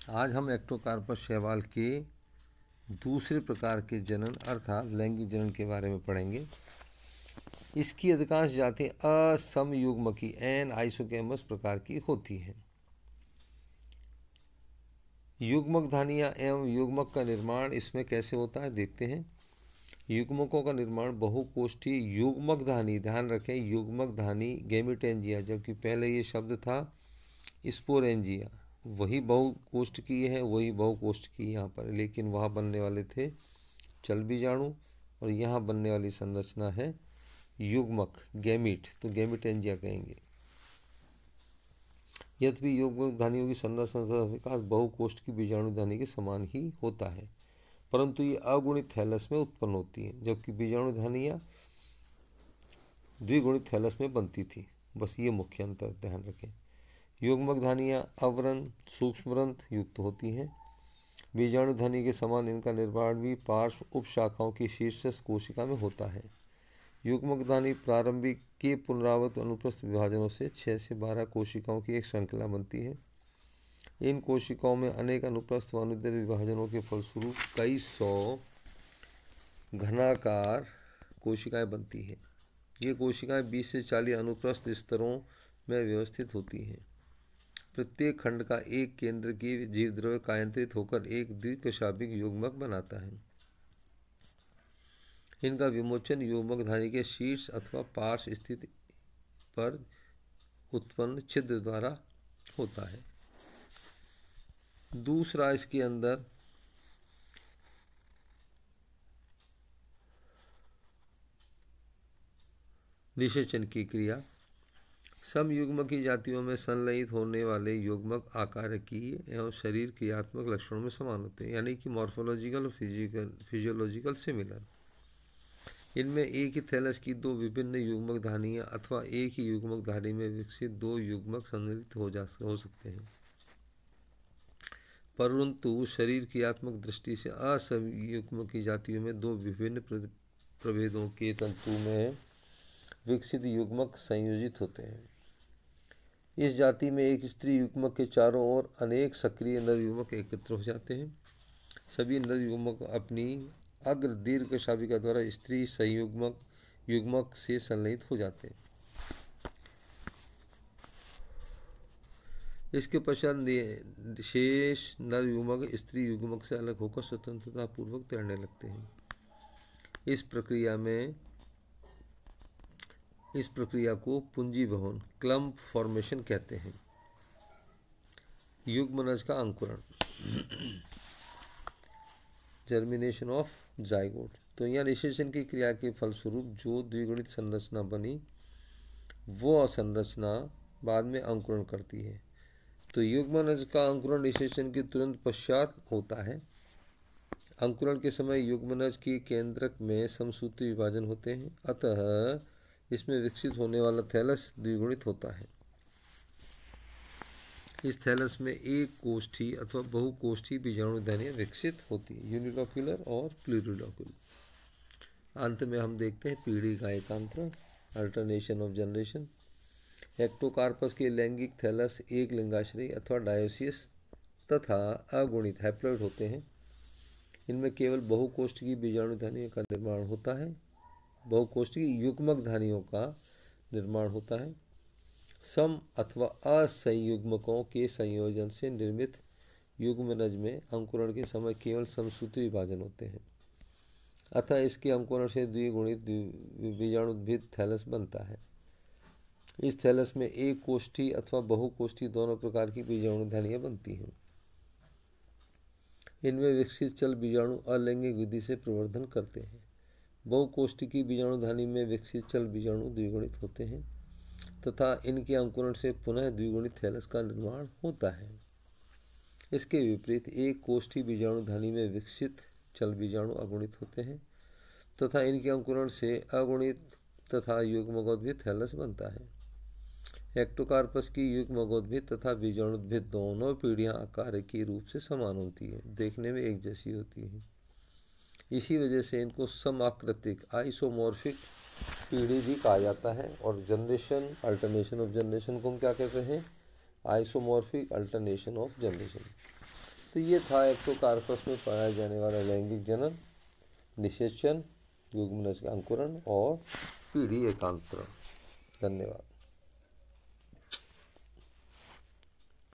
आज हम एक्टोकार्पस शैवाल के दूसरे प्रकार के जनन अर्थात लैंगिक जनन के बारे में पढ़ेंगे। इसकी अधिकांश जातियां असमयुग्मकी एन आइसोगैमस प्रकार की होती हैं। युग्मक धानियाँ एवं युग्मक का निर्माण इसमें कैसे होता है देखते हैं। युग्मकों का निर्माण बहुकोष्ठी युग्मक धानी, ध्यान रखें युग्मक धानी गैमेटेंजिया, जबकि पहले ये शब्द था स्पोरेंजिया। वही बहुकोष्ठ की है, वही बहुकोष्ठ की यहाँ पर, लेकिन वहाँ बनने वाले थे चल बीजाणु और यहाँ बनने वाली संरचना है युग्मक गैमीट, तो गैमेटेंजिया कहेंगे। यद्यपि युग्मक धानियों की संरचना तथा विकास बहुकोष्ठ की बीजाणु धानी के समान ही होता है, परंतु ये अगुणित थैलस में उत्पन्न होती हैं, जबकि बीजाणु धानियाँ द्विगुणित थैलस में बनती थी। बस ये मुख्य अंतर ध्यान रखें। युग्मक धानियाँ अवरण सूक्ष्मरंध्र युक्त होती हैं। बीजाणु धानी के समान इनका निर्माण भी पार्श्व उपशाखाओं की शीर्षस्थ कोशिका में होता है। युग्मक धानी प्रारंभिक के पुनरावृत्त अनुप्रस्थ विभाजनों से 6 से 12 कोशिकाओं की एक श्रृंखला बनती है। इन कोशिकाओं में अनेक अनुप्रस्थ व अनुदैर्घ्य विभाजनों के फलस्वरूप कई सौ घनाकार कोशिकाएं बनती हैं। ये कोशिकाएं 20 से 40 अनुप्रस्थ स्तरों में व्यवस्थित होती हैं। प्रत्येक खंड का एक केंद्र की जीवद्रव्य कायांतरित होकर एक द्विकशाभिक युग्मक बनाता है। इनका विमोचन युग्मक धानी के शीर्ष अथवा पार्श्व स्थिति पर उत्पन्न छिद्र द्वारा होता है। दूसरा, इसके अंदर निषेचन की क्रिया। समयुग्मकी जातियों में संलयित होने वाले युग्मक आकारकीय एवं शरीर क्रियात्मक लक्षणों में समान होते हैं, यानी कि मॉर्फोलॉजिकल और फिजियोलॉजिकल सिमिलर। इनमें एक ही थैलस की दो विभिन्न युग्मक धानियाँ अथवा एक ही युग्मक धानी में विकसित दो युग्मक सम्मिलित हो सकते हैं, परंतु शरीर क्रियात्मक दृष्टि से असमयुग्मकी जातियों में दो विभिन्न प्रभेदों के तंतु में विकसित युग्मक संयोजित होते हैं। इस जाति में एक स्त्री युग्मक के चारों ओर अनेक सक्रिय नर युग्मक एकत्र हो जाते हैं। सभी नर युग्मक अपनी अग्र दीर्घ शाविका द्वारा स्त्री संयुग्मक युग्मक से संलयित हो जाते हैं। इसके पश्चात शेष नर युग्मक स्त्री युग्मक से अलग होकर स्वतंत्रता पूर्वक तैरने लगते हैं। इस प्रक्रिया को पुंजी भवन क्लम्प फॉर्मेशन कहते हैं। युग्मनज का अंकुरण जर्मिनेशन ऑफ जाइगोट। तो यहाँ निषेचन की क्रिया के फलस्वरूप जो द्विगुणित संरचना बनी वो संरचना बाद में अंकुरण करती है। तो युग्मनज का अंकुरण निषेचन के तुरंत पश्चात होता है। अंकुरण के समय युग्मनज के केंद्रक में समसूत्री विभाजन होते हैं, अतः इसमें विकसित होने वाला थैलस द्विगुणित होता है। इस थैलस में एक कोष्ठी अथवा बहुकोष्ठी बीजाणु धानियाँ विकसित होती है, यूनिलोक्यूलर और प्लूरिलोक्यूलर। अंत में हम देखते हैं पीढ़ी का एकांतरण, अल्टरनेशन ऑफ जनरेशन। एक्टोकार्पस के लैंगिक थैलस एक लिंगाश्रयी अथवा डायोसियस तथा अगुणित हैप्लॉइड होते हैं। इनमें केवल बहुकोष्ठ की बीजाणु धानियों का निर्माण होता है, बहुकोष्ठ की युग्मक धानियों का निर्माण होता है। सम अथवा असंयुग्मकों के संयोजन से निर्मित युग्मनज में अंकुरण के समय केवल समसूत्री विभाजन होते हैं, अतः इसके अंकुरण से द्विगुणित बीजाणुद्भिद थैलस बनता है। इस थैलस में एक कोष्ठी अथवा बहुकोष्ठी दोनों प्रकार की बीजाणु धानियाँ बनती हैं। इनमें विकसित चल बीजाणु अलैंगिक विधि से प्रवर्धन करते हैं। बहुकोष्ठी की बीजाणु धानी में विकसित चल बीजाणु द्विगुणित होते हैं तथा इनके अंकुरण से पुनः द्विगुणित थैलस का निर्माण होता है। इसके विपरीत एक कोष्ठी बीजाणु धानी में विकसित चल बीजाणु अगुणित होते हैं तथा इनके अंकुरण से अगुणित तथा युग्मकोद्भिद थैलस बनता है। एक्टोकार्पस की युग्मकोद्भिद तथा बीजाणुद्भिद दोनों पीढ़ियाँ आकार के रूप से समान होती है, देखने में एक जैसी होती हैं। इसी वजह से इनको समाकृतिक आइसोमॉर्फिक पीढ़ी भी कहा जाता है। और जनरेशन अल्टरनेशन ऑफ जनरेशन को हम क्या कहते हैं? Isomorphic alternation of generation. तो ये था एक्टोकार्पस में पाया जाने वाला लैंगिक जनन, निषेचन, युग्मनज का अंकुरण और पीढ़ी एकांतरण। धन्यवाद।